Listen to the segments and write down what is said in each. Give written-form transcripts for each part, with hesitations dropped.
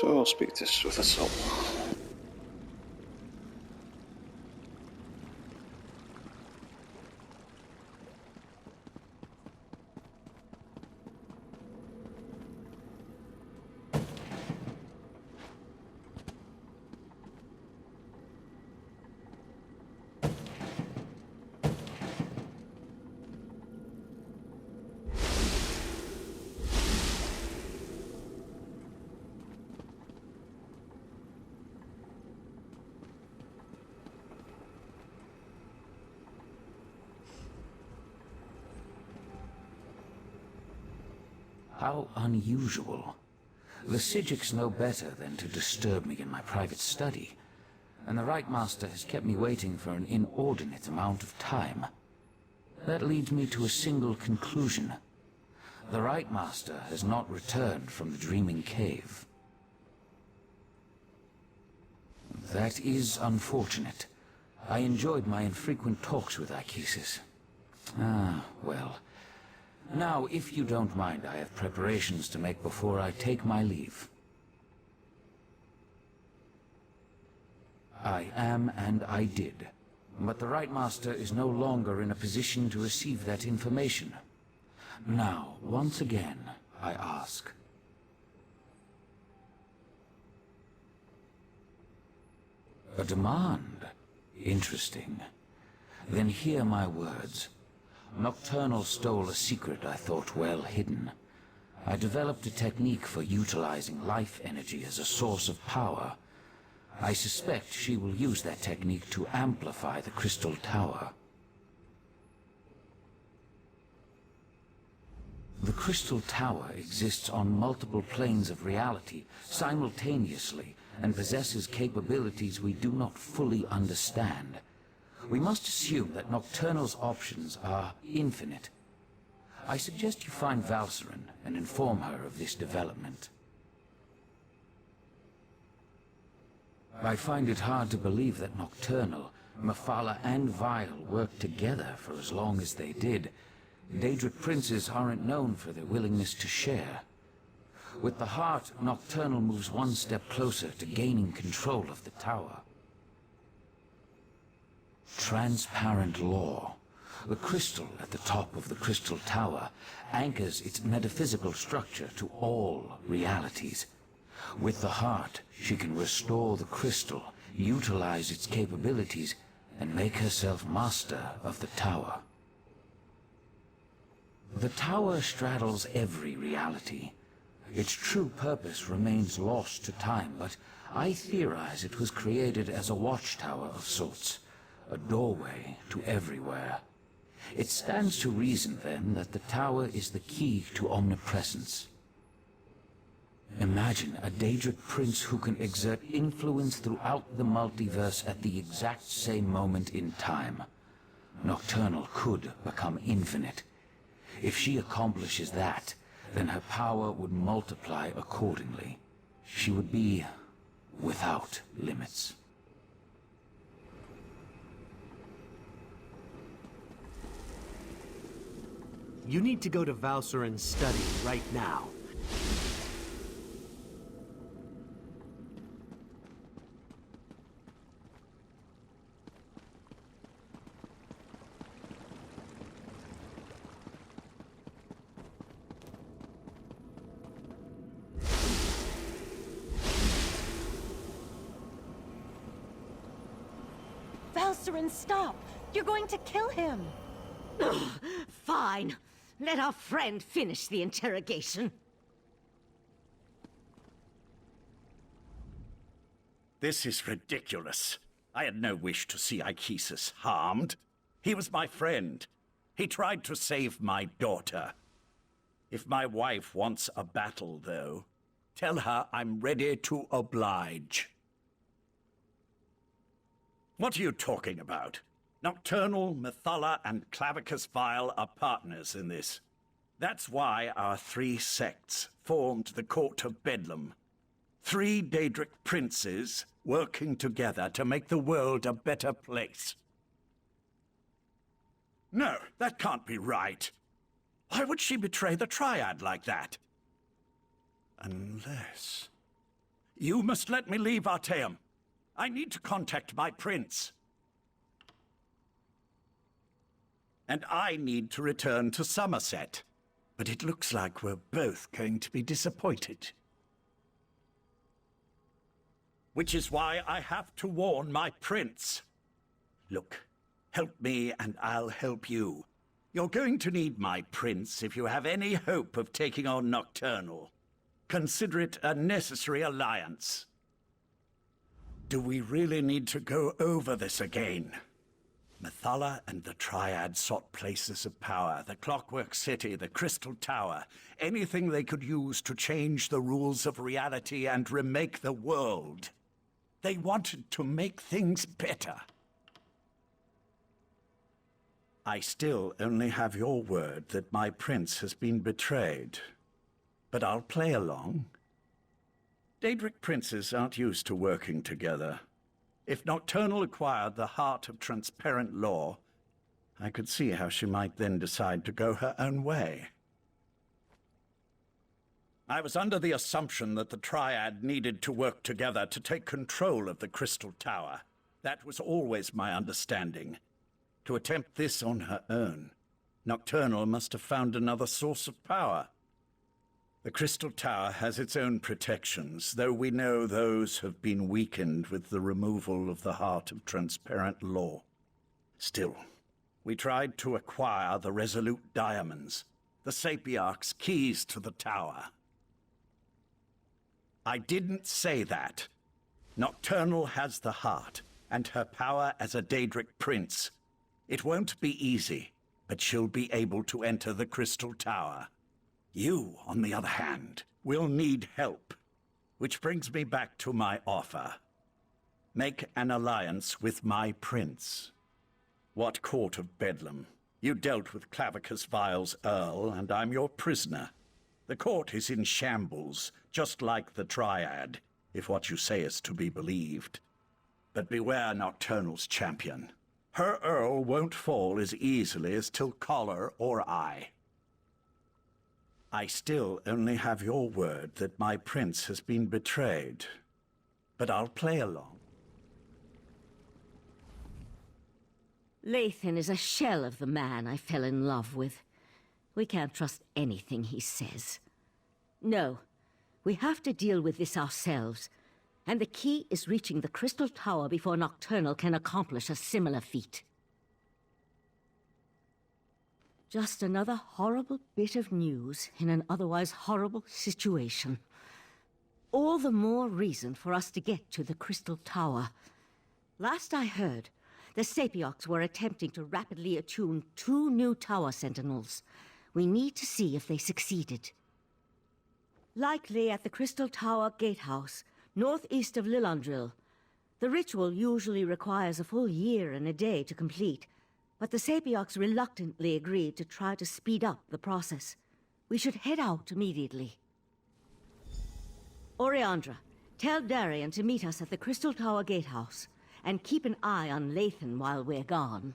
So I'll speak this with a soul. How unusual. The Sijiks know better than to disturb me in my private study, and the Right Master has kept me waiting for an inordinate amount of time. That leads me to a single conclusion. The Right Master has not returned from the Dreaming Cave. That is unfortunate. I enjoyed my infrequent talks with Achesis. Ah, well. Now, if you don't mind, I have preparations to make before I take my leave. I am, and I did. But the Right Master is no longer in a position to receive that information. Now, once again, I ask. A demand? Interesting. Then hear my words. Nocturnal stole a secret I thought well hidden. I developed a technique for utilizing life energy as a source of power. I suspect she will use that technique to amplify the Crystal Tower. The Crystal Tower exists on multiple planes of reality simultaneously and possesses capabilities we do not fully understand. We must assume that Nocturnal's options are infinite. I suggest you find Valcerin and inform her of this development. I find it hard to believe that Nocturnal, Mephala, and Vile worked together for as long as they did. Daedric princes aren't known for their willingness to share. With the heart, Nocturnal moves one step closer to gaining control of the tower. Transparent law. The crystal at the top of the Crystal Tower anchors its metaphysical structure to all realities. With the heart, she can restore the crystal, utilize its capabilities, and make herself master of the tower. The tower straddles every reality. Its true purpose remains lost to time, but I theorize it was created as a watchtower of sorts. A doorway to everywhere. It stands to reason, then, that the tower is the key to omnipresence. Imagine a Daedric prince who can exert influence throughout the multiverse at the exact same moment in time. Nocturnal could become infinite. If she accomplishes that, then her power would multiply accordingly. She would be without limits. You need to go to Valcerin's study right now. Valcerin, stop! You're going to kill him! Fine. Let our friend finish the interrogation. This is ridiculous. I had no wish to see Achesis harmed. He was my friend. He tried to save my daughter. If my wife wants a battle, though, tell her I'm ready to oblige. What are you talking about? Nocturnal, Mephala, and Clavicus Vile are partners in this. That's why our three sects formed the Court of Bedlam. 3 Daedric princes working together to make the world a better place. No, that can't be right. Why would she betray the Triad like that? Unless... You must let me leave, Arteum. I need to contact my prince. And I need to return to Somerset. But it looks like we're both going to be disappointed. Which is why I have to warn my prince. Look, help me and I'll help you. You're going to need my prince if you have any hope of taking on Nocturnal. Consider it a necessary alliance. Do we really need to go over this again? Methala and the Triad sought places of power, the Clockwork City, the Crystal Tower, anything they could use to change the rules of reality and remake the world. They wanted to make things better. I still only have your word that my prince has been betrayed. But I'll play along. Daedric princes aren't used to working together. If Nocturnal acquired the heart of transparent law, I could see how she might then decide to go her own way. I was under the assumption that the Triad needed to work together to take control of the Crystal Tower. That was always my understanding. To attempt this on her own, Nocturnal must have found another source of power. The Crystal Tower has its own protections, though we know those have been weakened with the removal of the heart of transparent law. Still, we tried to acquire the Resolute Diamonds, the Sapiarch's keys to the tower. I didn't say that. Nocturnal has the heart, and her power as a Daedric prince. It won't be easy, but she'll be able to enter the Crystal Tower. You, on the other hand, will need help. Which brings me back to my offer. Make an alliance with my prince. What court of Bedlam? You dealt with Clavicus Vile's Earl, and I'm your prisoner. The court is in shambles, just like the Triad, if what you say is to be believed. But beware Nocturnal's champion. Her Earl won't fall as easily as Tilcollar or I. I still only have your word that my prince has been betrayed. But I'll play along. Lathan is a shell of the man I fell in love with. We can't trust anything he says. No, we have to deal with this ourselves. And the key is reaching the Crystal Tower before Nocturnal can accomplish a similar feat. Just another horrible bit of news in an otherwise horrible situation. All the more reason for us to get to the Crystal Tower. Last I heard, the Sapiarchs were attempting to rapidly attune 2 new tower sentinels. We need to see if they succeeded. Likely at the Crystal Tower Gatehouse, northeast of Lillandril. The ritual usually requires a full year and a day to complete, but the Sapiarchs reluctantly agreed to try to speed up the process. We should head out immediately. Oriandra, tell Darian to meet us at the Crystal Tower Gatehouse, and keep an eye on Lathan while we're gone.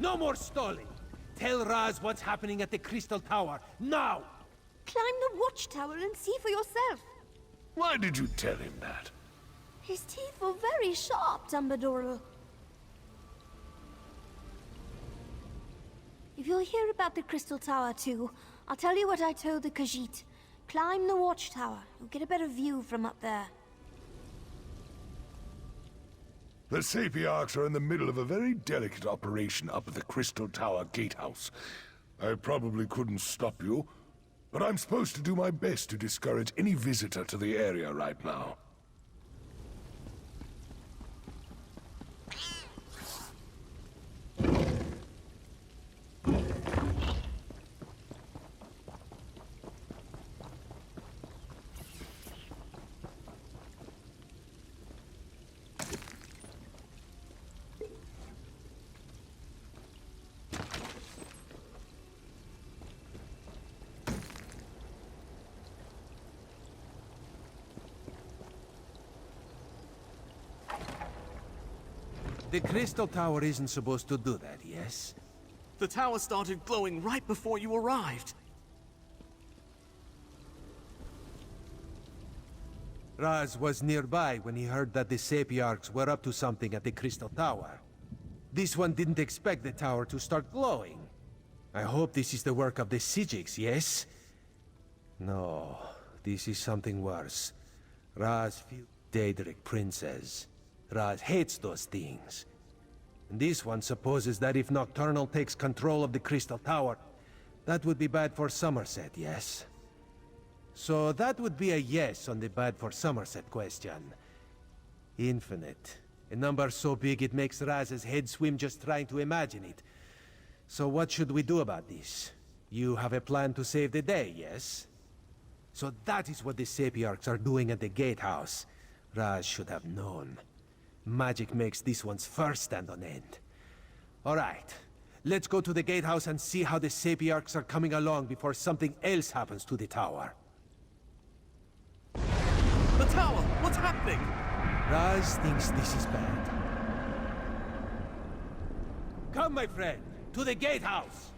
No more stalling! Tell Raz what's happening at the Crystal Tower, now! Climb the watchtower and see for yourself. Why did you tell him that? His teeth were very sharp, Dumbledore. If you'll hear about the Crystal Tower too, I'll tell you what I told the Khajiit. Climb the watchtower. You'll get a better view from up there. The Sapiarchs are in the middle of a very delicate operation up at the Crystal Tower gatehouse. I probably couldn't stop you, but I'm supposed to do my best to discourage any visitor to the area right now. The Crystal Tower isn't supposed to do that, yes? The tower started glowing right before you arrived. Raz was nearby when he heard that the Sapiarchs were up to something at the Crystal Tower. This one didn't expect the tower to start glowing. I hope this is the work of the Sijiks, yes? No, this is something worse. Raz feels Daedric Princess. Raz hates those things. And this one supposes that if Nocturnal takes control of the Crystal Tower, that would be bad for Somerset, yes? So that would be a yes on the bad for Somerset question. Infinite. A number so big it makes Raz's head swim just trying to imagine it. So what should we do about this? You have a plan to save the day, yes? So that is what the Sapiarchs are doing at the gatehouse. Raz should have known. Magic makes this one's fur stand on end. All right. Let's go to the gatehouse and see how the Sapiarchs are coming along before something else happens to the tower. The tower! What's happening? Raz thinks this is bad. Come, my friend, to the gatehouse!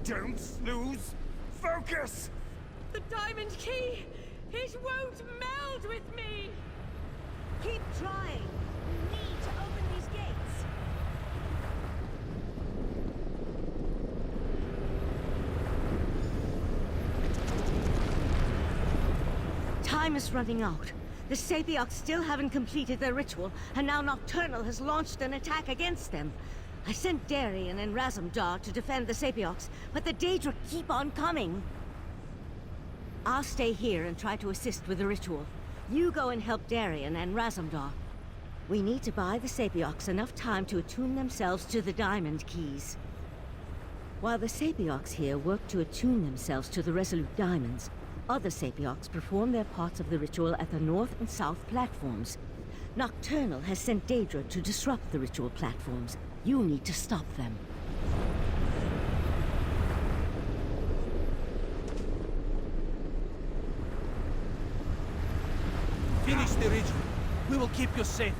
Don't lose focus! The diamond key! It won't meld with me! Keep trying. We need to open these gates. Time is running out. The Sapiocs still haven't completed their ritual, and now Nocturnal has launched an attack against them. I sent Darien and Razumdar to defend the Sapiocs, but the Daedra keep on coming. I'll stay here and try to assist with the ritual. You go and help Darien and Razumdar. We need to buy the Sapiocs enough time to attune themselves to the Diamond Keys. While the Sapiocs here work to attune themselves to the Resolute Diamonds, other Sapiocs perform their parts of the ritual at the north and south platforms. Nocturnal has sent Daedra to disrupt the ritual platforms. You need to stop them. Finish the ritual. We will keep you safe.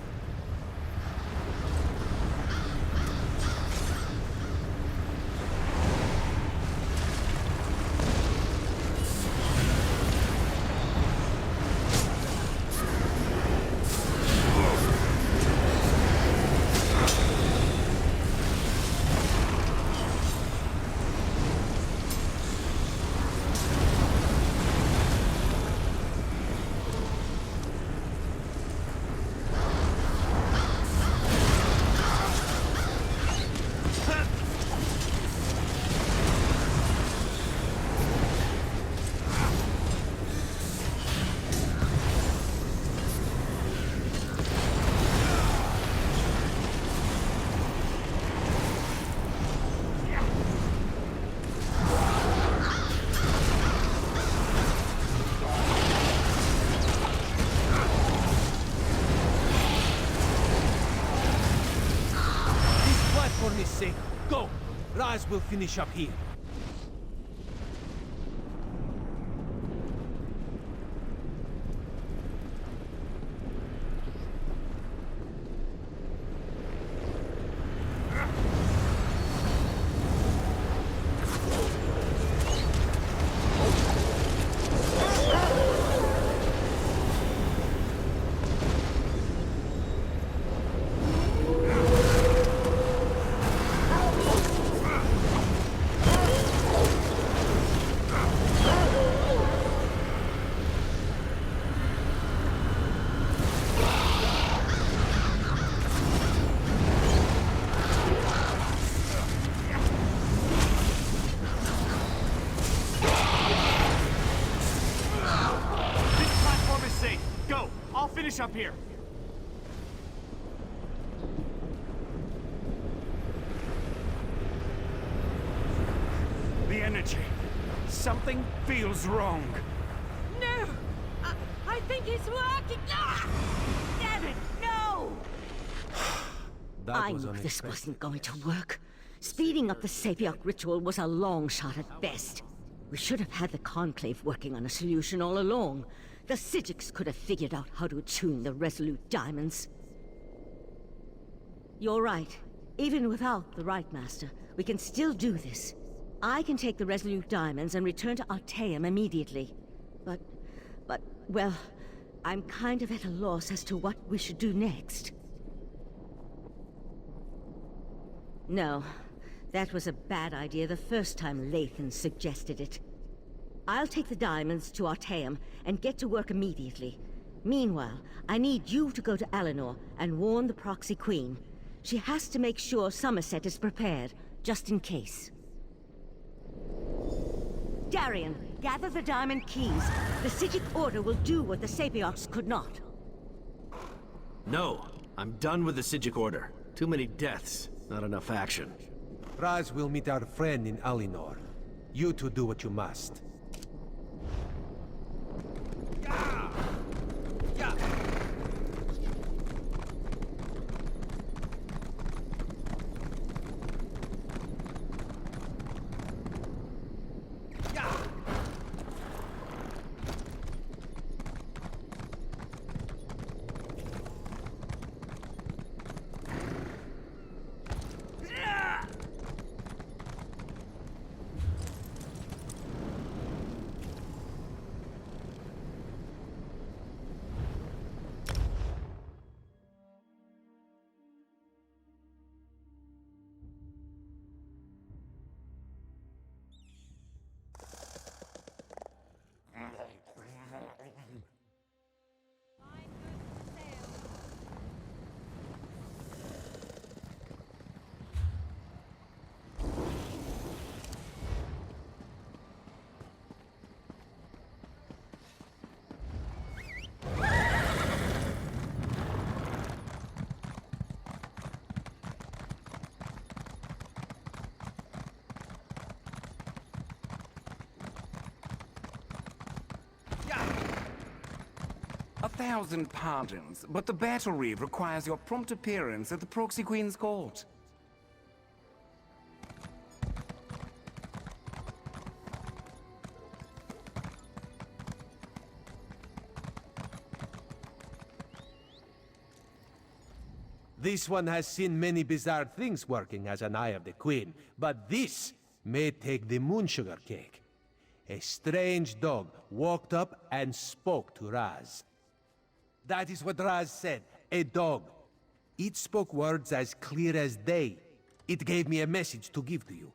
For his sake, go! Raz will finish up here. Finish up here. The energy. Something feels wrong. No! I think it's working! Ah! Damn it, no! I knew this wasn't going to work. Speeding up the Sapioc ritual was a long shot at best. We should have had the Conclave working on a solution all along. The Psijics could have figured out how to attune the Resolute Diamonds. You're right. Even without the Right Master, we can still do this. I can take the Resolute Diamonds and return to Artaeum immediately. But, well, I'm kind of at a loss as to what we should do next. No, that was a bad idea the first time Lathan suggested it. I'll take the diamonds to Artaeum and get to work immediately. Meanwhile, I need you to go to Eleanor and warn the Proxy Queen. She has to make sure Somerset is prepared, just in case. Darien, gather the diamond keys. The Psijic Order will do what the Sapiocs could not. No, I'm done with the Psijic Order. Too many deaths, not enough action. Raz will meet our friend in Alinor. You two do what you must. 1,000 pardons, but the battle reeve requires your prompt appearance at the Proxy Queen's court. This one has seen many bizarre things working as an Eye of the Queen, but this may take the moon sugar cake. A strange dog walked up and spoke to Raz. That is what Raz said, a dog. It spoke words as clear as day. It gave me a message to give to you.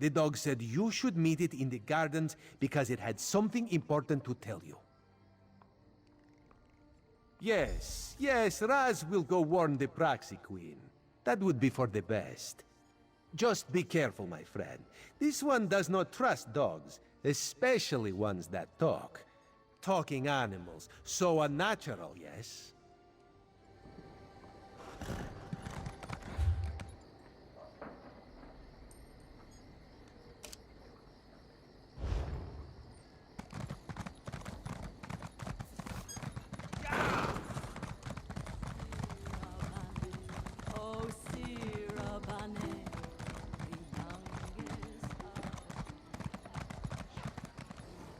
The dog said you should meet it in the gardens because it had something important to tell you. Yes, Raz will go warn the Proxy Queen. That would be for the best. Just be careful, my friend. This one does not trust dogs, especially ones that talk. Talking animals, so unnatural, yes?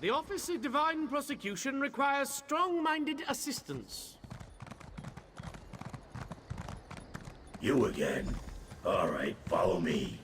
The Office of Divine Prosecution requires strong-minded assistance. You again? All right, follow me.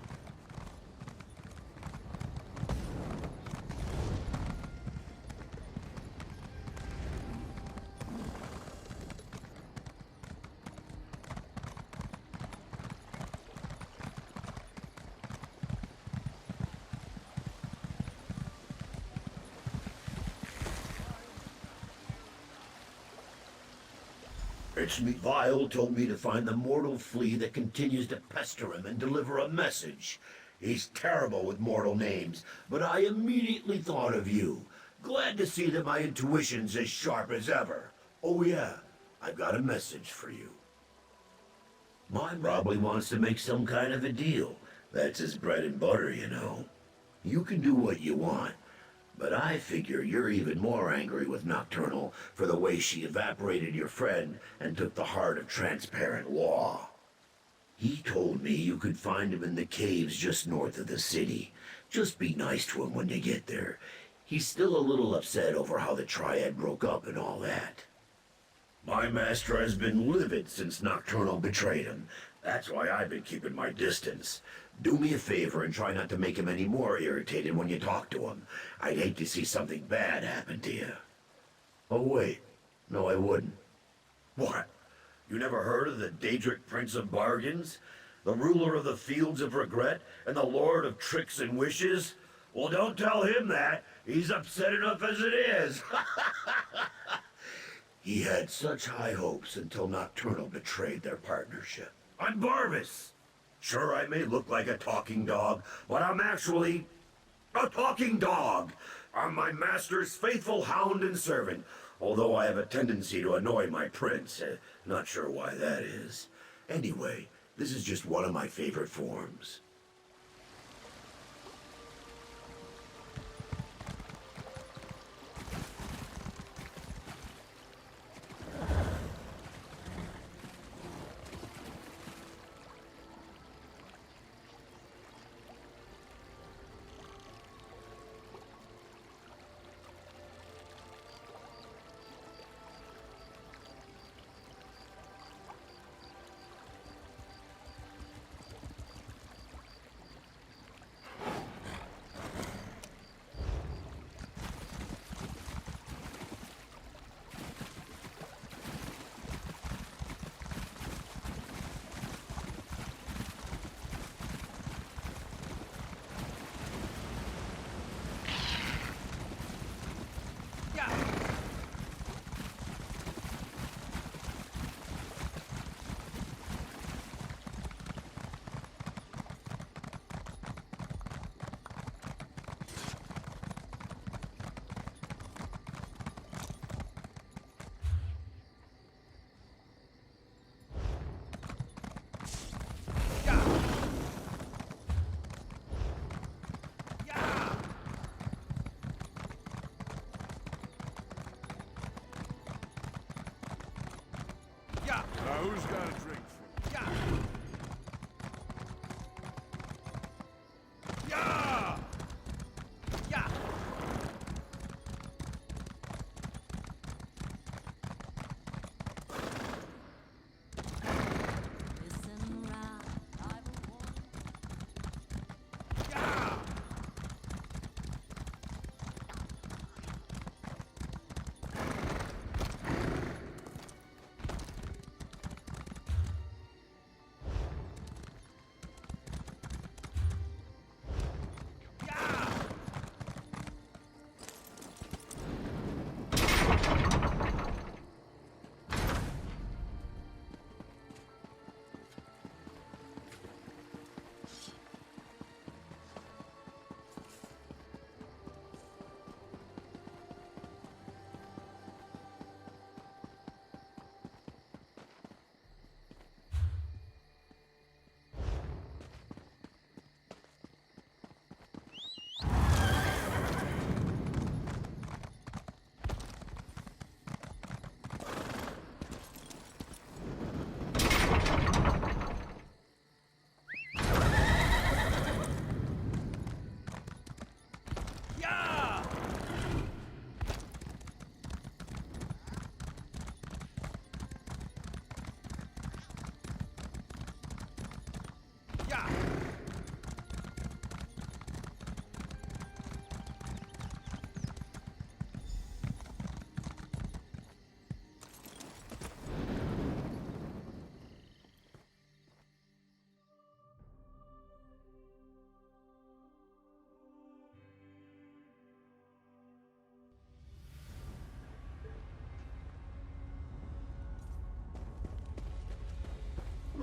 It's me. Vile told me to find the mortal flea that continues to pester him and deliver a message. He's terrible with mortal names, but I immediately thought of you. Glad to see that my intuition's as sharp as ever. Oh yeah, I've got a message for you. Mine probably wants to make some kind of a deal. That's his bread and butter, you know. You can do what you want. But I figure you're even more angry with Nocturnal for the way she evaporated your friend and took the heart of transparent law. He told me you could find him in the caves just north of the city. Just be nice to him when you get there. He's still a little upset over how the Triad broke up and all that. My master has been livid since Nocturnal betrayed him. That's why I've been keeping my distance. Do me a favor and try not to make him any more irritated when you talk to him. I'd hate to see something bad happen to you. Oh wait, no I wouldn't. What? You never heard of the Daedric Prince of Bargains? The ruler of the Fields of Regret and the Lord of Tricks and Wishes? Well, don't tell him that. He's upset enough as it is. He had such high hopes until Nocturnal betrayed their partnership. I'm Barbas. Sure, I may look like a talking dog, but I'm actually a talking dog. I'm my master's faithful hound and servant, although I have a tendency to annoy my prince. Not sure why that is. Anyway, this is just one of my favorite forms.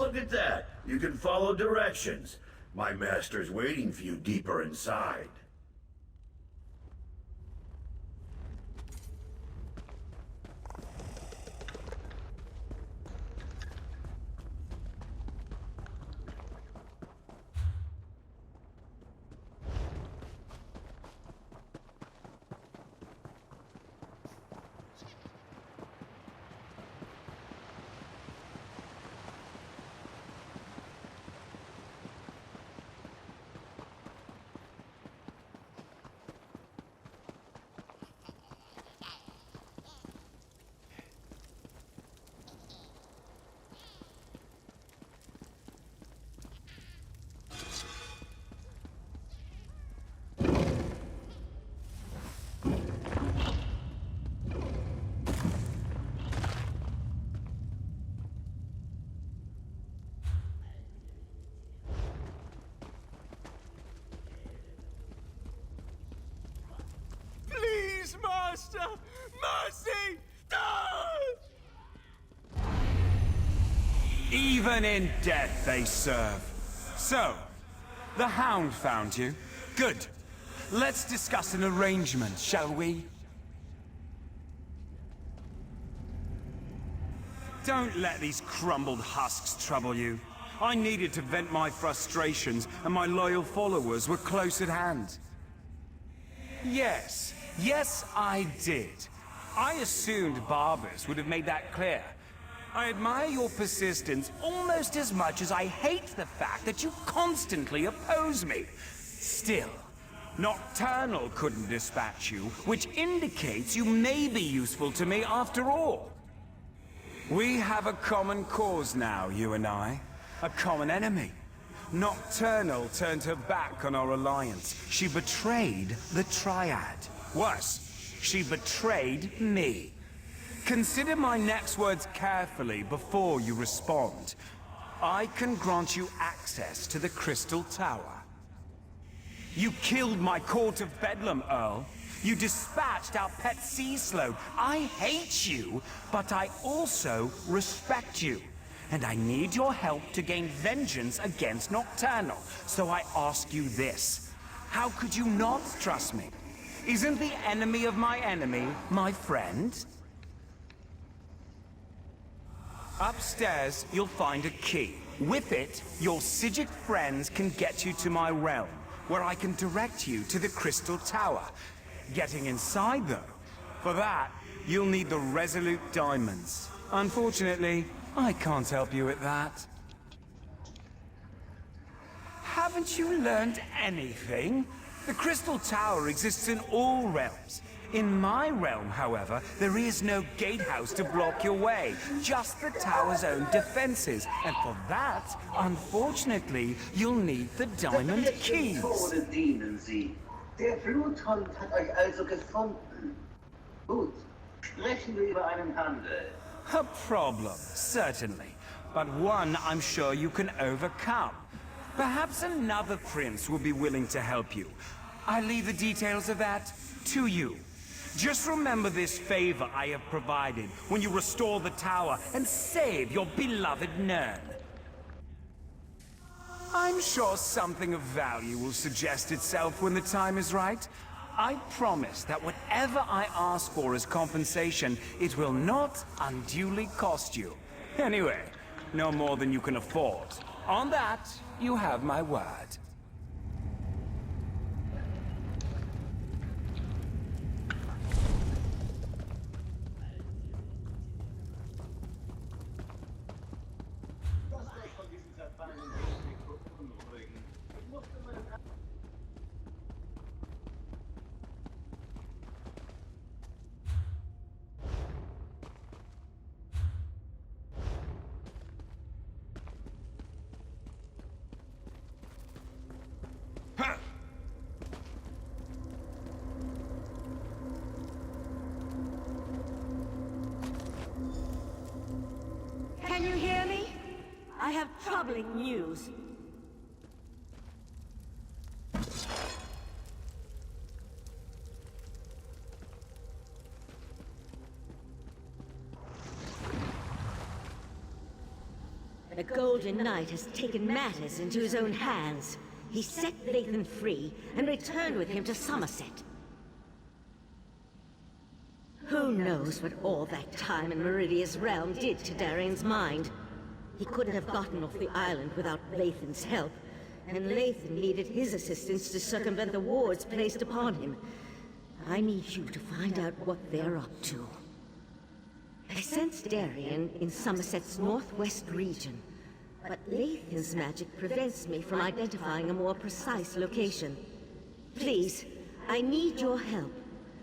look at that. You can follow directions. My master's waiting for you deeper inside. Please, Master! Mercy! Even in death they serve. So, the Hound found you. Good. Let's discuss an arrangement, shall we? Don't let these crumbled husks trouble you. I needed to vent my frustrations, and my loyal followers were close at hand. Yes, I did. I assumed Barbers would have made that clear. I admire your persistence almost as much as I hate the fact that you constantly oppose me. Still, Nocturnal couldn't dispatch you, which indicates you may be useful to me after all. We have a common cause now, you and I. A common enemy. Nocturnal turned her back on our alliance. She betrayed the Triad. Worse, she betrayed me. Consider my next words carefully before you respond. I can grant you access to the Crystal Tower. You killed my Court of Bedlam, Earl. You dispatched our pet sea slope. I hate you, but I also respect you. And I need your help to gain vengeance against Nocturnal. So I ask you this. How could you not trust me? Isn't the enemy of my enemy my friend? Upstairs, you'll find a key. With it, your Psijic friends can get you to my realm, where I can direct you to the Crystal Tower. Getting inside, though, for that, you'll need the Resolute Diamonds. Unfortunately, I can't help you with that. Haven't you learned anything? The Crystal Tower exists in all realms. In my realm, however, there is no gatehouse to block your way, just the tower's own defenses. And for that, unfortunately, you'll need the diamond keys. Der Bluthund hat euch also gefunden. Gut, sprechen wir über einen Handel. A problem, certainly, but one I'm sure you can overcome. Perhaps another prince will be willing to help you. I leave the details of that to you. Just remember this favor I have provided when you restore the tower and save your beloved Nern. I'm sure something of value will suggest itself when the time is right. I promise that whatever I ask for as compensation, it will not unduly cost you. Anyway, no more than you can afford. On that, you have my word. Can you hear me? I have troubling news. The Golden Knight has taken matters into his own hands. He set Lathan free and returned with him to Somerset. Who knows what all that time in Meridia's realm did to Darian's mind? He couldn't have gotten off the island without Lathan's help, and Lathan needed his assistance to circumvent the wards placed upon him. I need you to find out what they're up to. I sense Darian in Somerset's northwest region, but Lathan's magic prevents me from identifying a more precise location. Please, I need your help.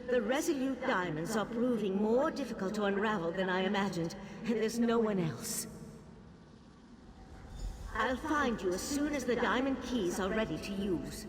The Resolute Diamonds are proving more difficult to unravel than I imagined, and there's no one else. I'll find you as soon as the diamond keys are ready to use.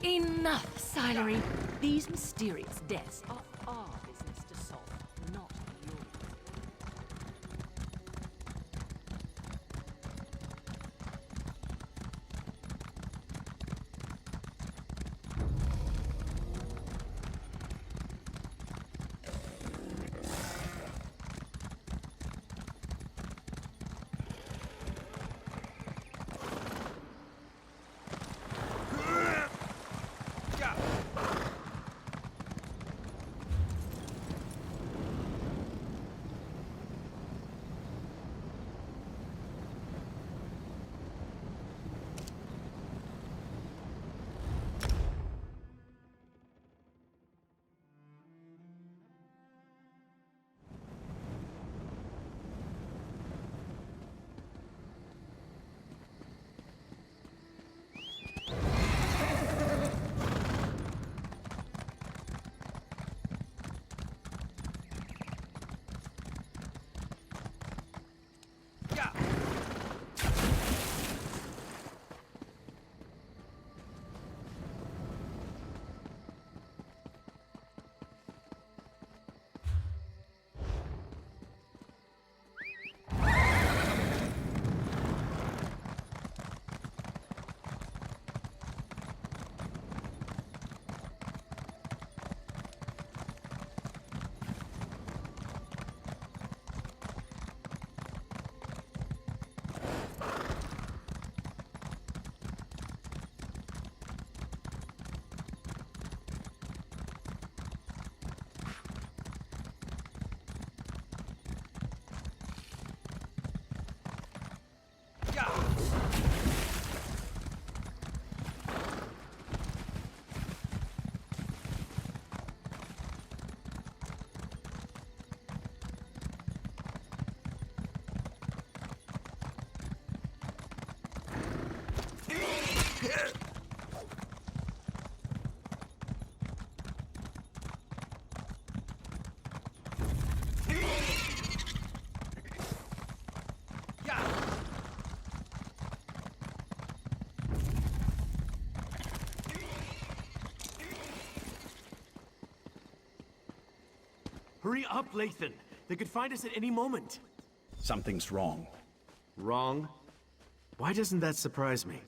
Enough, Silery. These mysterious deaths are our business to solve, not yours. Hurry up, Lathan! They could find us at any moment. Something's wrong. Wrong? Why doesn't that surprise me?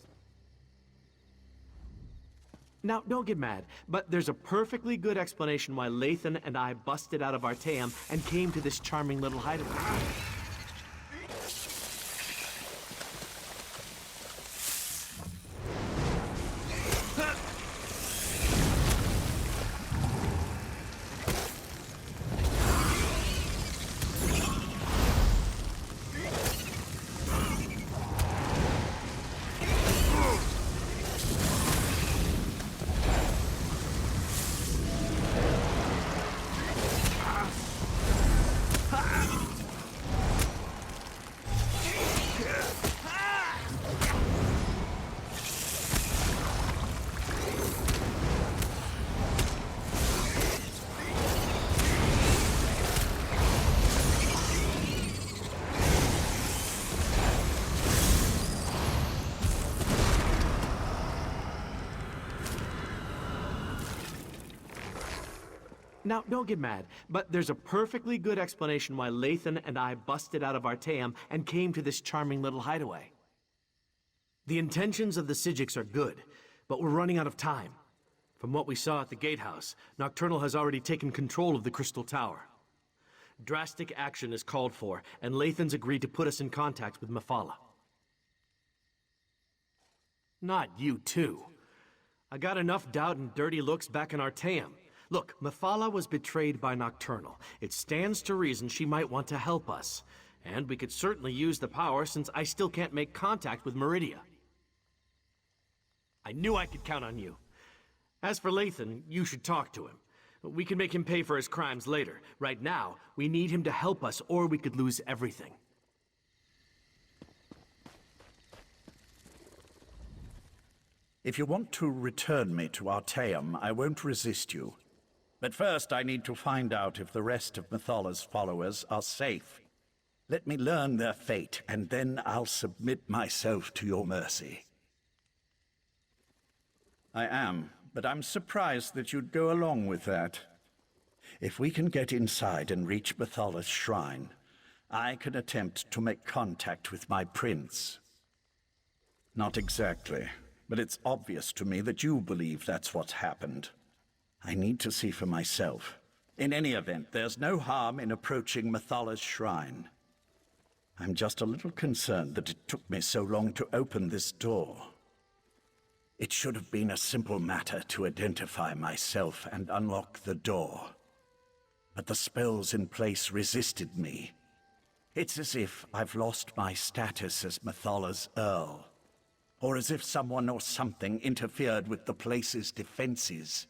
Now, don't get mad, but there's a perfectly good explanation why Lathan and I busted out of Artaeum and came to this charming little hideaway. Now, don't get mad, but there's a perfectly good explanation why Lathan and I busted out of Artaeum and came to this charming little hideaway. The intentions of the Psijics are good, but we're running out of time. From what we saw at the gatehouse, Nocturnal has already taken control of the Crystal Tower. Drastic action is called for, and Lathan's agreed to put us in contact with Mephala. Not you, too. I got enough doubt and dirty looks back in Artaeum. Look, Mephala was betrayed by Nocturnal. It stands to reason she might want to help us. And we could certainly use the power since I still can't make contact with Meridia. I knew I could count on you. As for Lathan, you should talk to him. We can make him pay for his crimes later. Right now, we need him to help us or we could lose everything. If you want to return me to Artaeum, I won't resist you. But first I need to find out if the rest of Methala's followers are safe. Let me learn their fate, and then I'll submit myself to your mercy. I am, but I'm surprised that you'd go along with that. If we can get inside and reach Methala's shrine, I can attempt to make contact with my prince. Not exactly, but it's obvious to me that you believe that's what's happened. I need to see for myself. In any event, there's no harm in approaching Methala's shrine. I'm just a little concerned that it took me so long to open this door. It should have been a simple matter to identify myself and unlock the door. But the spells in place resisted me. It's as if I've lost my status as Methala's Earl, or as if someone or something interfered with the place's defenses.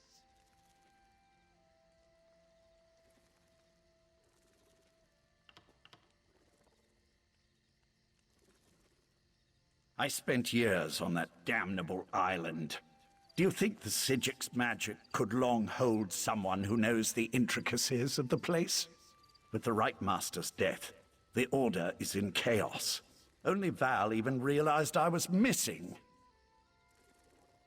I spent years on that damnable island. Do you think the Psijics' magic could long hold someone who knows the intricacies of the place? With the Right Master's death, the Order is in chaos. Only Val even realized I was missing.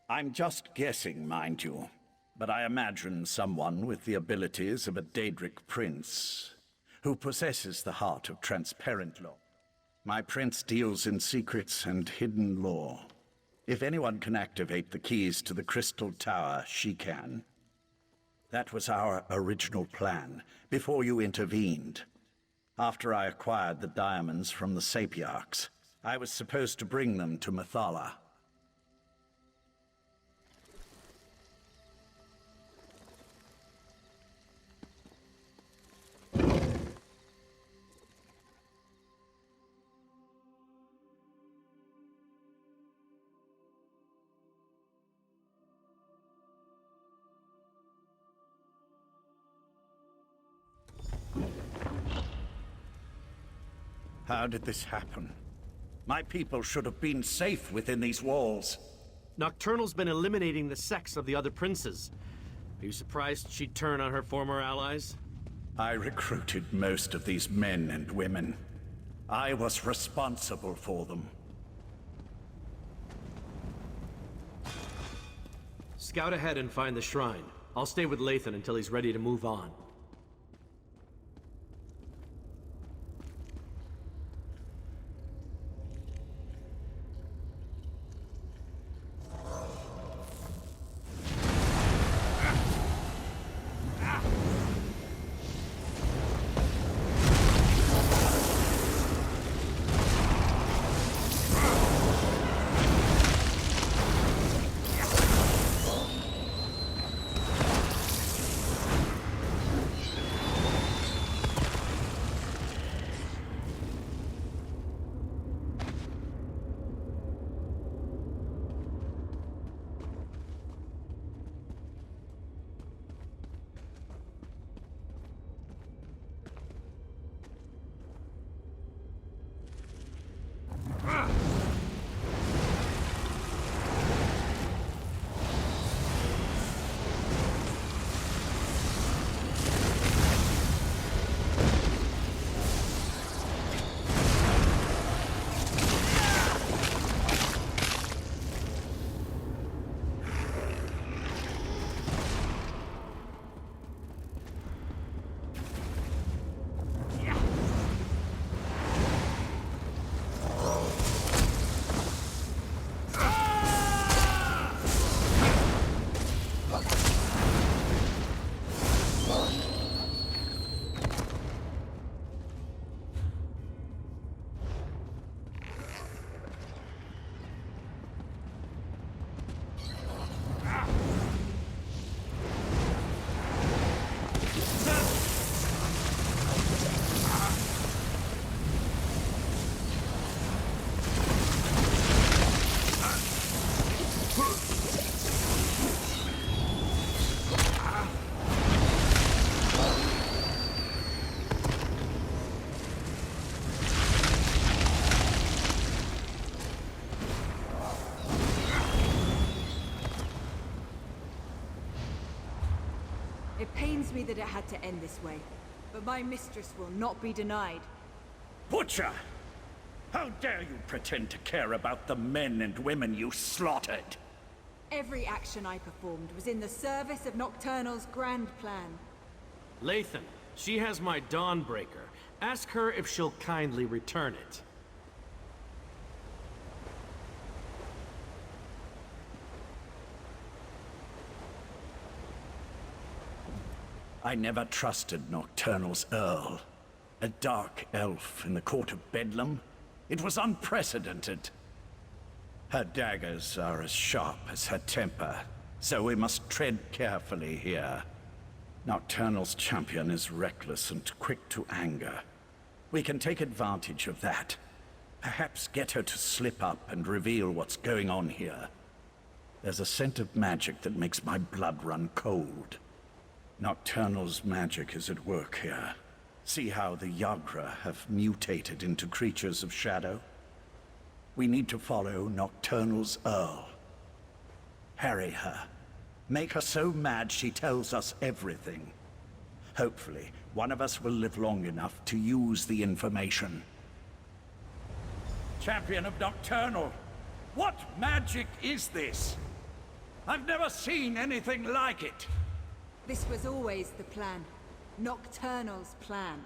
I'm just guessing, mind you, but I imagine someone with the abilities of a Daedric prince, who possesses the heart of transparent law. My prince deals in secrets and hidden lore. If anyone can activate the keys to the Crystal Tower, she can. That was our original plan, before you intervened. After I acquired the diamonds from the Sapiarchs, I was supposed to bring them to Methala. How did this happen? My people should have been safe within these walls. Nocturnal's been eliminating the sects of the other princes. Are you surprised she'd turn on her former allies? I recruited most of these men and women. I was responsible for them. Scout ahead and find the shrine. I'll stay with Lathan until he's ready to move on. me that it had to end this way, but my mistress will not be denied. Butcher! How dare you pretend to care about the men and women you slaughtered? Every action I performed was in the service of Nocturnal's grand plan. Lathan, she has my Dawnbreaker. Ask her if she'll kindly return it. I never trusted Nocturnal's Earl. A dark elf in the court of Bedlam? It was unprecedented. Her daggers are as sharp as her temper, so we must tread carefully here. Nocturnal's champion is reckless and quick to anger. We can take advantage of that. Perhaps get her to slip up and reveal what's going on here. There's a scent of magic that makes my blood run cold. Nocturnal's magic is at work here. See how the Yagra have mutated into creatures of shadow? We need to follow Nocturnal's Earl. Harry her. Make her so mad she tells us everything. Hopefully, one of us will live long enough to use the information. Champion of Nocturnal, what magic is this? I've never seen anything like it. This was always the plan. Nocturnal's plan.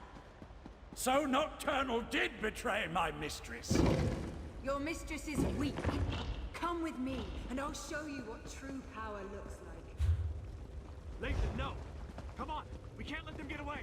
So Nocturnal did betray my mistress. Your mistress is weak. Come with me, and I'll show you what true power looks like. Lathan, no! Come on! We can't let them get away!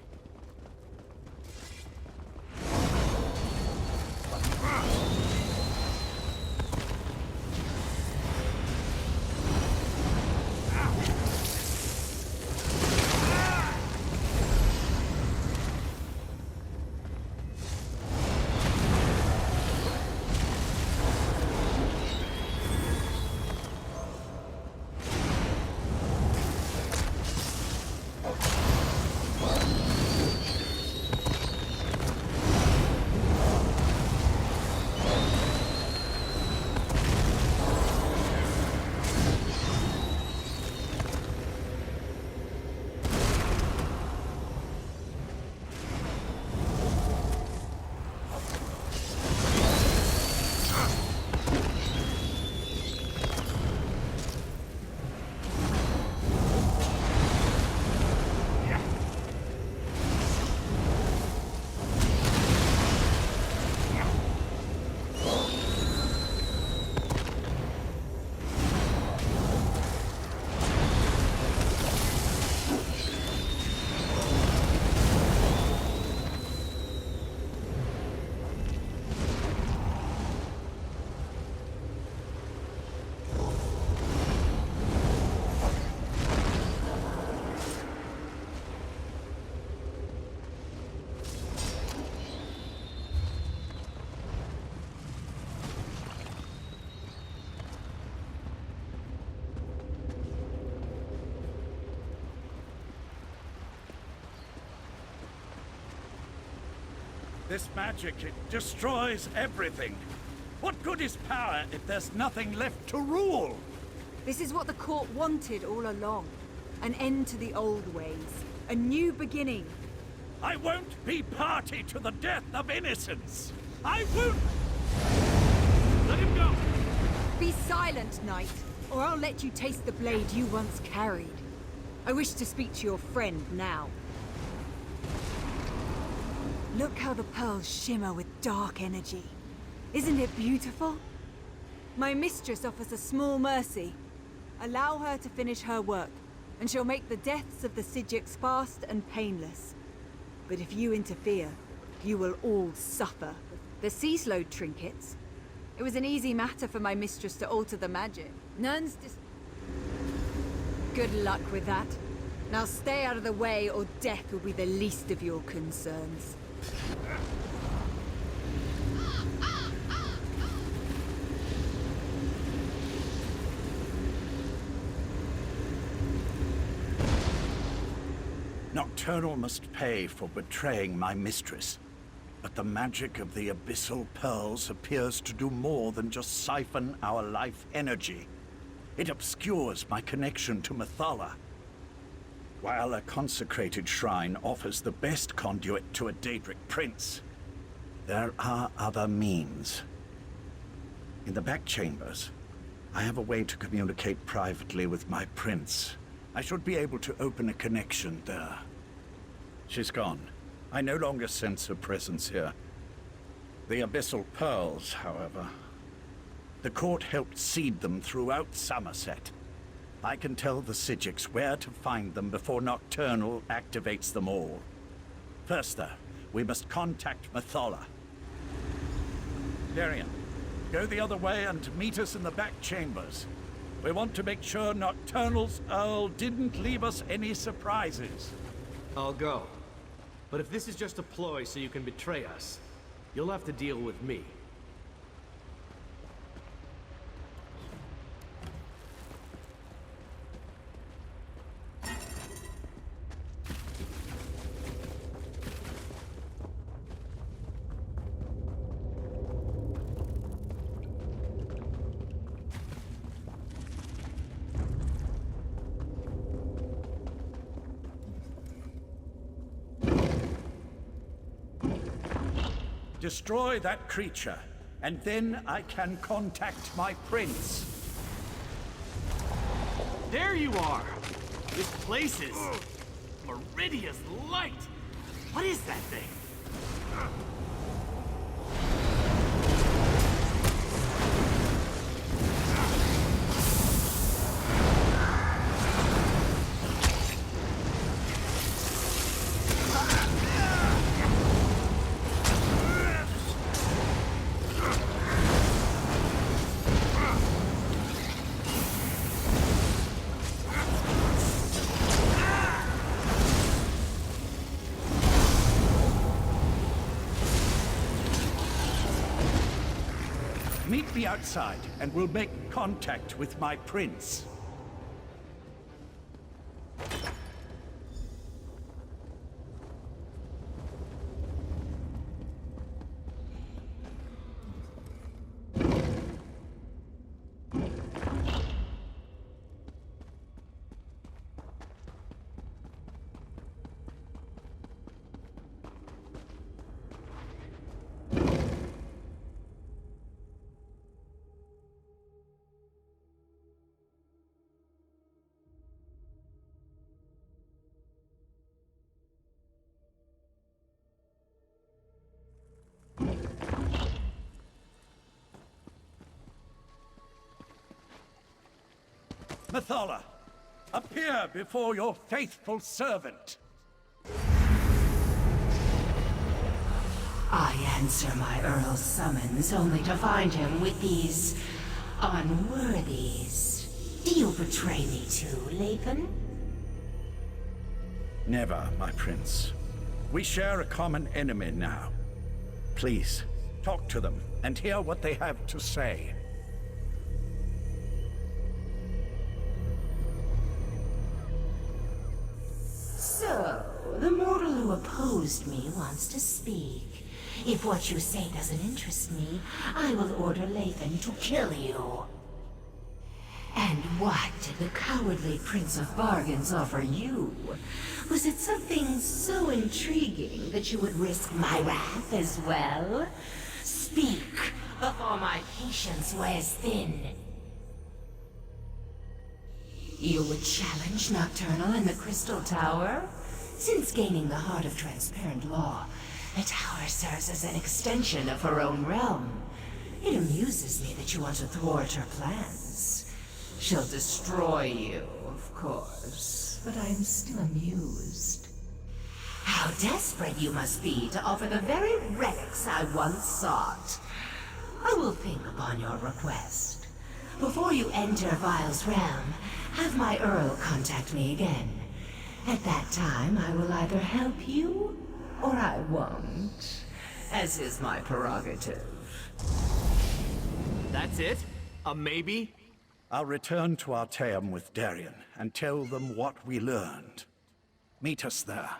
This magic, it destroys everything. What good is power if there's nothing left to rule? This is what the court wanted all along. An end to the old ways. A new beginning. I won't be party to the death of innocents. I won't! Let him go! Be silent, knight, or I'll let you taste the blade you once carried. I wish to speak to your friend now. Look how the pearls shimmer with dark energy. Isn't it beautiful? My mistress offers a small mercy. Allow her to finish her work, and she'll make the deaths of the Sijiks fast and painless. But if you interfere, you will all suffer. The Seaslode trinkets? It was an easy matter for my mistress to alter the magic. Good luck with that. Now stay out of the way, or death will be the least of your concerns. Nocturnal must pay for betraying my mistress. But the magic of the Abyssal Pearls appears to do more than just siphon our life energy. It obscures my connection to Methala. While a consecrated shrine offers the best conduit to a Daedric prince, there are other means. In the back chambers, I have a way to communicate privately with my prince. I should be able to open a connection there. She's gone. I no longer sense her presence here. The abyssal pearls, however. The court helped seed them throughout Somerset. I can tell the Sigics where to find them before Nocturnal activates them all. First, though, we must contact Methala. Darian, go the other way and meet us in the back chambers. We want to make sure Nocturnal's Earl didn't leave us any surprises. I'll go. But if this is just a ploy so you can betray us, you'll have to deal with me. Destroy that creature, and then I can contact my prince. There you are! This place is... Meridia's light! What is that thing? Meet me outside, and we'll make contact with my prince. Methala, appear before your faithful servant. I answer my Earl's summons only to find him with these unworthies. Do you betray me too, Lathan? Never, my prince. We share a common enemy now. Please, talk to them and hear what they have to say. So, the mortal who opposed me wants to speak. If what you say doesn't interest me, I will order Lathan to kill you. And what did the cowardly Prince of Bargains offer you? Was it something so intriguing that you would risk my wrath as well? Speak, before my patience wears thin. You would challenge Nocturnal in the Crystal Tower? Since gaining the Heart of Transparent Law, the tower serves as an extension of her own realm. It amuses me that you want to thwart her plans. She'll destroy you, of course, but I'm still amused. How desperate you must be to offer the very relics I once sought. I will think upon your request. Before you enter Vile's realm, have my Earl contact me again. At that time, I will either help you, or I won't, as is my prerogative. That's it? A maybe? I'll return to Artaeum with Darian and tell them what we learned. Meet us there.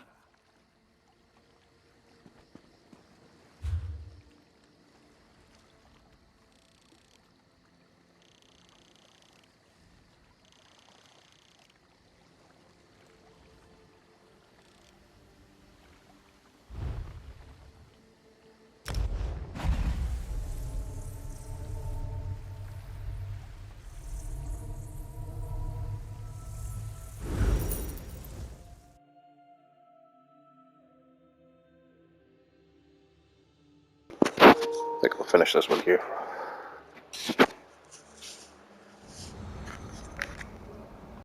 I think I'll finish this one here.